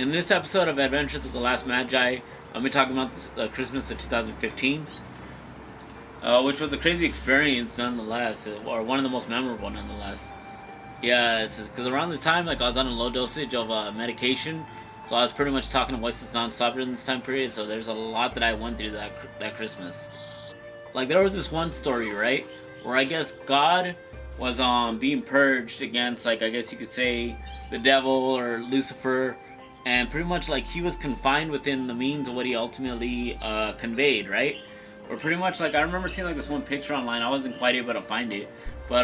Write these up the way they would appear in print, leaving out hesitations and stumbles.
In this episode of Adventures of the Last Magi, I'm talking about Christmas of 2015, which was a crazy experience nonetheless, or one of the most memorable nonetheless. Yeah, it's because around the time, I was on a low dosage of medication, so I was pretty much talking to voices nonstop during this time period. So there's a lot that I went through that Christmas. There was this one story, right, where I guess God was being purged against, I guess you could say, the devil or Lucifer, and pretty much he was confined within the means of what he ultimately conveyed, right? Or pretty much I remember seeing this one picture online. I wasn't quite able to find it, but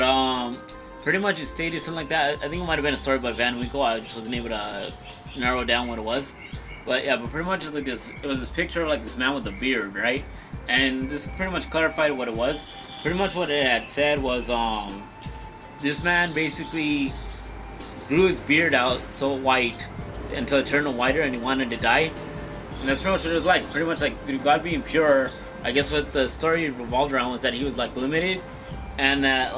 pretty much it stated something like that. I think it might have been a story by Van Winkle. I just wasn't able to narrow down what it was. But yeah, but pretty much it was this picture of this man with a beard, right? And this pretty much clarified what it was. Pretty much what it had said was this man basically grew his beard out so white until it turned whiter, and he wanted to die. And that's pretty much what it was like. Pretty much through God being pure, I guess what the story revolved around was that he was limited, and that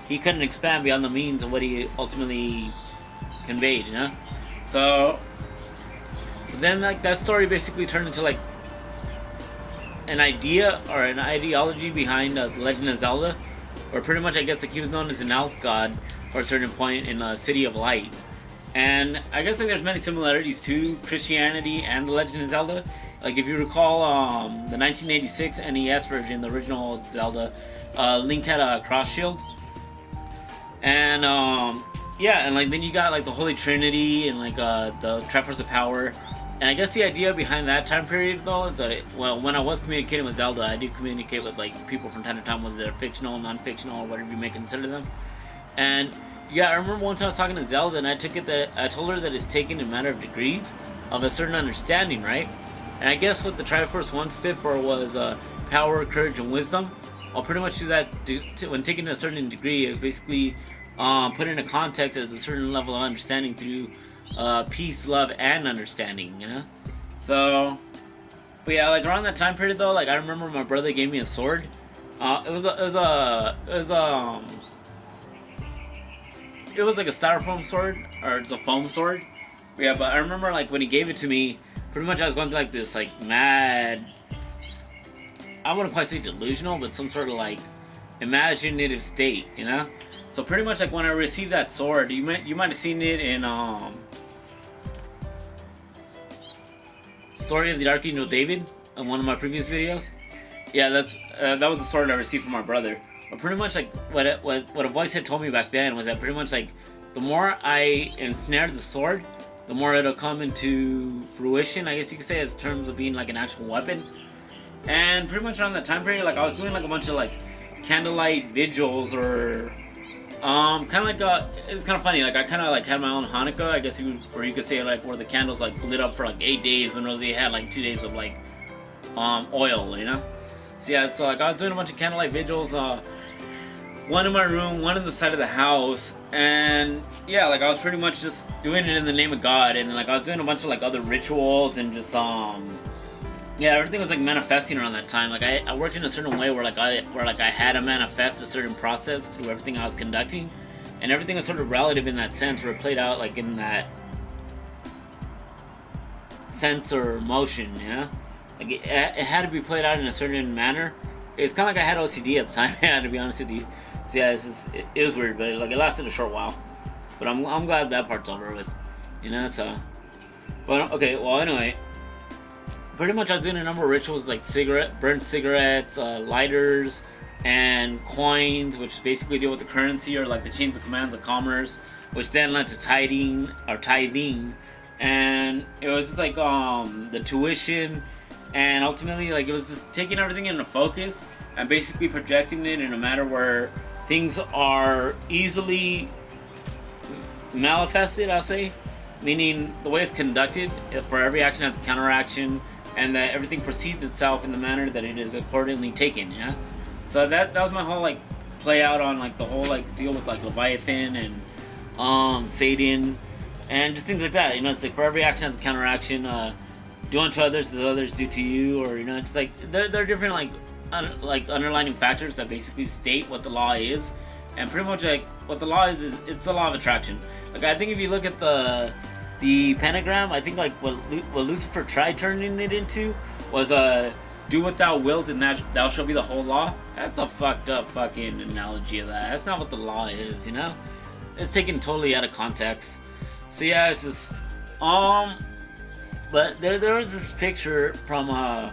he couldn't expand beyond the means of what he ultimately conveyed, you know? So then that story basically turned into an idea or an ideology behind the Legend of Zelda, where pretty much I guess he was known as an elf god for a certain point in City of Light. And I guess there's many similarities to Christianity and the Legend of Zelda. If you recall the 1986 NES version, the original Zelda, Link had a cross shield. And yeah, and then you got the Holy Trinity and the Triforce of Power. And I guess the idea behind that time period though is that, well, when I was communicating with Zelda, I do communicate with people from time to time, whether they're fictional, non-fictional, or whatever you may consider them. And yeah, I remember one time I was talking to Zelda, and I told her that it's taken in a matter of degrees of a certain understanding, right? And I guess what the Triforce once stood for was power, courage, and wisdom. I'll pretty much do that when taking a certain degree is basically put in a context as a certain level of understanding through peace, love, and understanding, you know? So, but yeah, around that time period though, I remember my brother gave me a sword. It was like a styrofoam sword, or it's a foam sword. Yeah, but I remember when he gave it to me, pretty much I was going through this mad, I wouldn't quite say delusional, but some sort of imaginative state, you know? So pretty much when I received that sword, you might have seen it in Story of the Archangel David in one of my previous videos. Yeah, that was the sword I received from my brother. But pretty much what a voice had told me back then was that pretty much the more I ensnared the sword, the more it'll come into fruition, I guess you could say, as terms of being an actual weapon. And pretty much around that time period, I was doing a bunch of candlelight vigils, or kind of it's kind of funny, I kind of had my own Hanukkah, I guess you could say, where the candles lit up for 8 days when really they had 2 days of oil, you know? So yeah, so I was doing a bunch of candlelight vigils, one in my room, one in the side of the house, and yeah, I was pretty much just doing it in the name of God. And then I was doing a bunch of other rituals, and just yeah, everything was manifesting around that time. I worked in a certain way where I had to manifest a certain process through everything I was conducting, and everything was sort of relative in that sense, where it played out in that sense or motion, you know? It had to be played out in a certain manner. It's kind of I had OCD at the time, yeah, to be honest with you. So yeah, it was weird, but it lasted a short while. But I'm glad that part's over with, you know. So, but okay, well anyway, pretty much I was doing a number of rituals burnt cigarettes, lighters, and coins, which basically deal with the currency, or the chains of commands of commerce, which then led to tithing, and it was just the tuition. And ultimately, it was just taking everything into focus and basically projecting it in a matter where things are easily manifested, I'll say. Meaning, the way it's conducted, for every action has a counteraction, and that everything proceeds itself in the manner that it is accordingly taken, yeah? So that was my whole, play out on, the whole, deal with, Leviathan and Satan, and just things like that, you know? It's for every action has a counteraction, do unto others as others do to you, or, you know, just there are different underlining factors that basically state what the law is. And pretty much what the law is it's the law of attraction. I think if you look at the the pentagram, I think like what Lucifer tried turning it into was do what thou wilt and that thou shall be the whole law. That's a fucked up fucking analogy of that. That's not what the law is, you know? It's taken totally out of context. So yeah, it's just but there was this picture from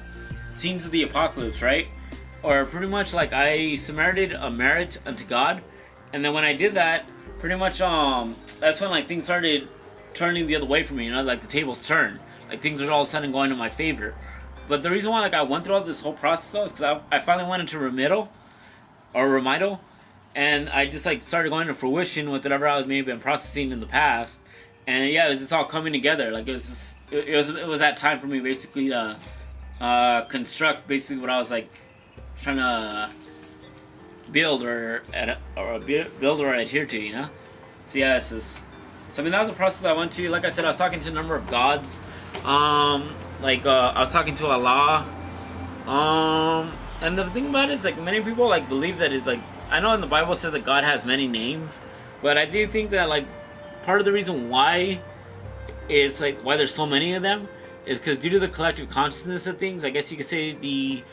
Scenes of the Apocalypse, right? Or pretty much like I submitted a merit unto God, and then when I did that, pretty much that's when like things started turning the other way for me, you know, like the tables turned, like things are all of a sudden going in my favor. But the reason why like I went through all this whole process though is because I finally went into remittal, and I just like started going to fruition with whatever I was maybe been processing in the past, and yeah, it was just all coming together. Like it was just, it was that time for me basically to construct basically what I was like trying to build or build or adhere to, you know. So yeah, it's just. So I mean that was the process I went to. Like I said, I was talking to a number of gods. I was talking to Allah. And the thing about it is like many people like believe that it's like, I know in the Bible it says that God has many names, but I do think that like part of the reason why it's like why there's so many of them is because due to the collective consciousness of things, I guess you could say the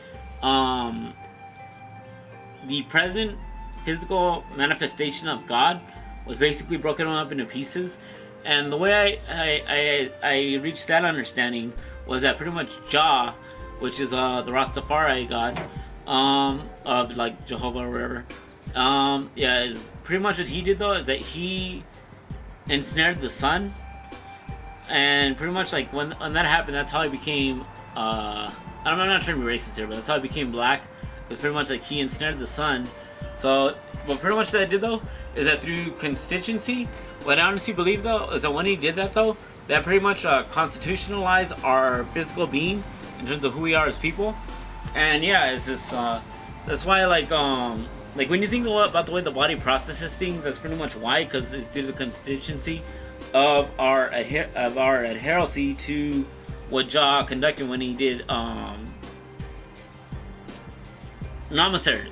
present physical manifestation of God was basically broken up into pieces. And the way I reached that understanding was that pretty much Jah, which is the Rastafari God of like Jehovah or whatever, is pretty much what he did though is that he ensnared the sun, and pretty much like when that happened, that's how he became. I'm not trying to be racist here, but that's how he became black. Because pretty much like he ensnared the sun. So what pretty much that did though is that through constituency, what I honestly believe though is that when he did that though, that pretty much constitutionalized our physical being in terms of who we are as people. And yeah, it's just that's why like when you think about the way the body processes things, that's pretty much why, because it's due to the constituency of our adherency to what Jah conducted when he did Namaste.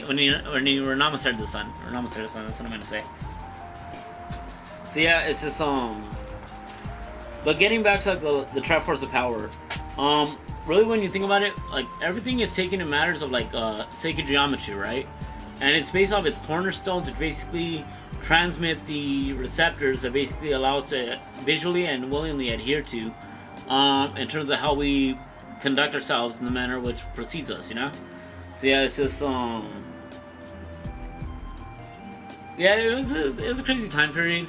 When he were Namaste the sun, or Namaste the sun. That's what I'm gonna say. So yeah, it's just But getting back to like the Triforce of Power, really when you think about it, like everything is taken in matters of like sacred geometry, right? And it's based off its cornerstone to basically transmit the receptors that basically allow us to visually and willingly adhere to, in terms of how we conduct ourselves in the manner which precedes us, you know. So yeah, it's just yeah, it was a crazy time period.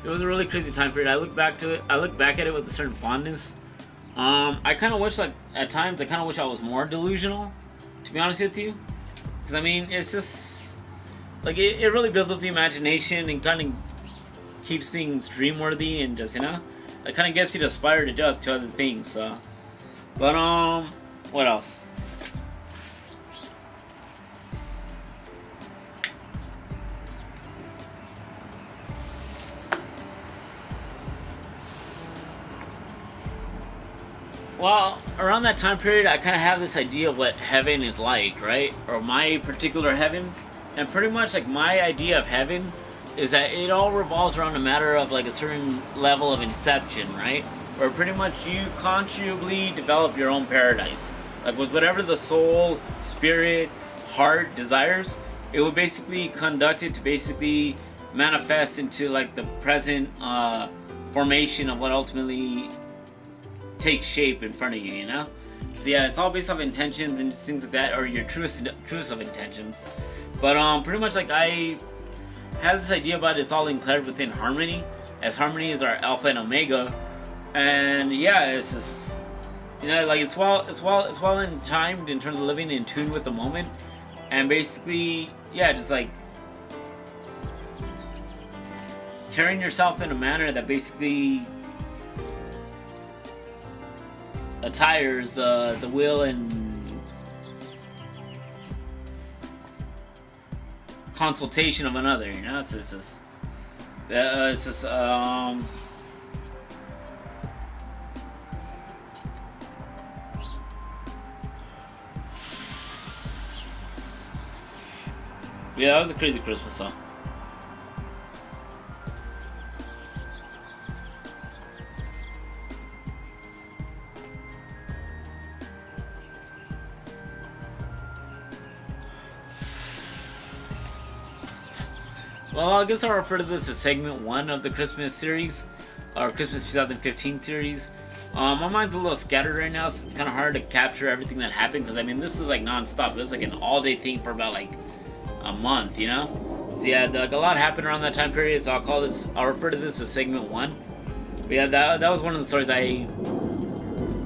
It was a really crazy time period. I look back at it with a certain fondness. I kind of wish, like at times, I kind of wish I was more delusional, to be honest with you, because I mean, it's just like it really builds up the imagination and kind of keeps things dream-worthy and just, you know, it kind of gets you to aspire to other things. So, but what else? Well, around that time period, I kind of have this idea of what heaven is like, right? Or my particular heaven. And pretty much, like, my idea of heaven is that it all revolves around a matter of, like, a certain level of inception, right? Where pretty much you consciously develop your own paradise. Like, with whatever the soul, spirit, heart desires, it would basically conduct it to basically manifest into, like, the present formation of what ultimately take shape in front of you, you know? So yeah, it's all based off intentions and things like that, or your truest of intentions. But pretty much like I had this idea about it's all enclave within harmony, as harmony is our alpha and omega. And yeah, it's just, you know, like it's well in timed in terms of living in tune with the moment, and basically, yeah, just like carrying yourself in a manner that basically attires the will and consultation of another, you know. It's just yeah, that was a crazy Christmas song. Well, I guess I'll refer to this as segment 1 of the Christmas series, or Christmas 2015 series. My mind's a little scattered right now, so it's kind of hard to capture everything that happened, because I mean, this is like non-stop. It was like an all-day thing for about like a month, you know? So yeah, like a lot happened around that time period, so I'll refer to this as segment 1. But yeah, that was one of the stories I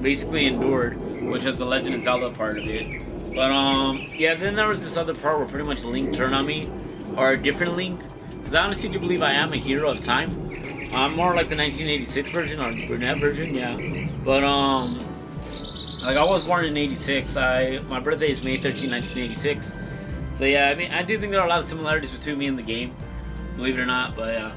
basically endured, which was the Legend of Zelda part of it. But yeah, then there was this other part where pretty much Link turned on me, or a different Link, because I honestly do believe I am a hero of time. I'm more like the 1986 version, or brunette version, yeah. But like I was born in '86. My birthday is May 13, 1986. So yeah, I mean, I do think there are a lot of similarities between me and the game, believe it or not. But yeah,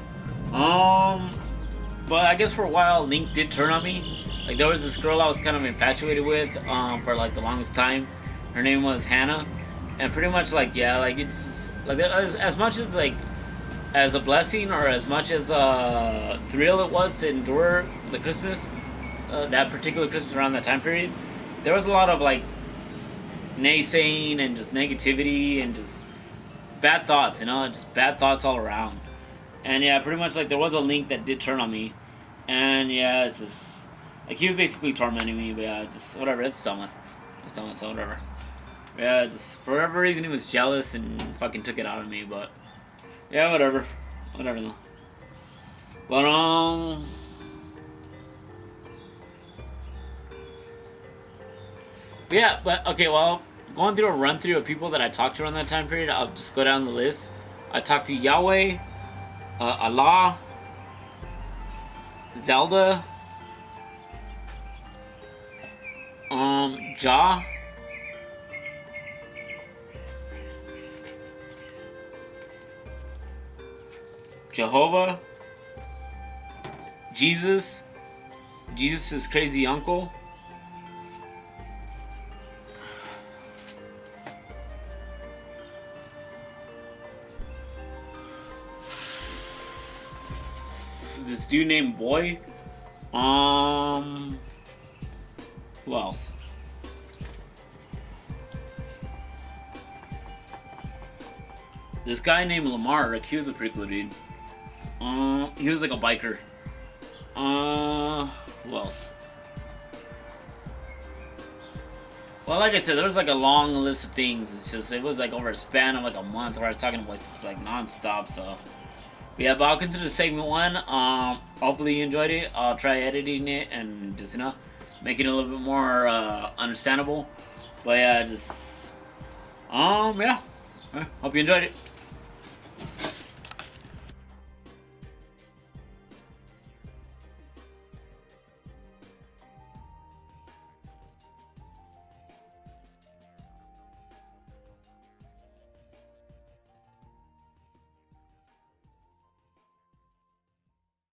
but I guess for a while Link did turn on me. Like there was this girl I was kind of infatuated with for like the longest time. Her name was Hannah, and pretty much like yeah, like it's like as much as like as a blessing or as much as a thrill it was to endure the Christmas, that particular Christmas around that time period, there was a lot of like naysaying and just negativity and just bad thoughts, you know, just bad thoughts all around. And yeah, pretty much like there was a Link that did turn on me, and yeah, it's just like he was basically tormenting me. But yeah, just whatever. It's done with. It's done with. So whatever. Yeah, just for whatever reason he was jealous and fucking took it out of me. But yeah, whatever. Whatever though. But yeah, but okay, well, going through a run through of people that I talked to around that time period, I'll just go down the list. I talked to Yahweh, Allah, Zelda, Jah, Jehovah, Jesus, Jesus' crazy uncle, this dude named Boy, who else? This guy named Lamar, like he was a pretty cool dude. He was like a biker. Who else? Well, like I said, there was like a long list of things. It's just, it was like over a span of like a month where I was talking to voices like non-stop, so. But yeah, but I'll consider segment 1. Hopefully you enjoyed it. I'll try editing it and just, you know, making it a little bit more, understandable. But yeah, just, yeah. Hope you enjoyed it.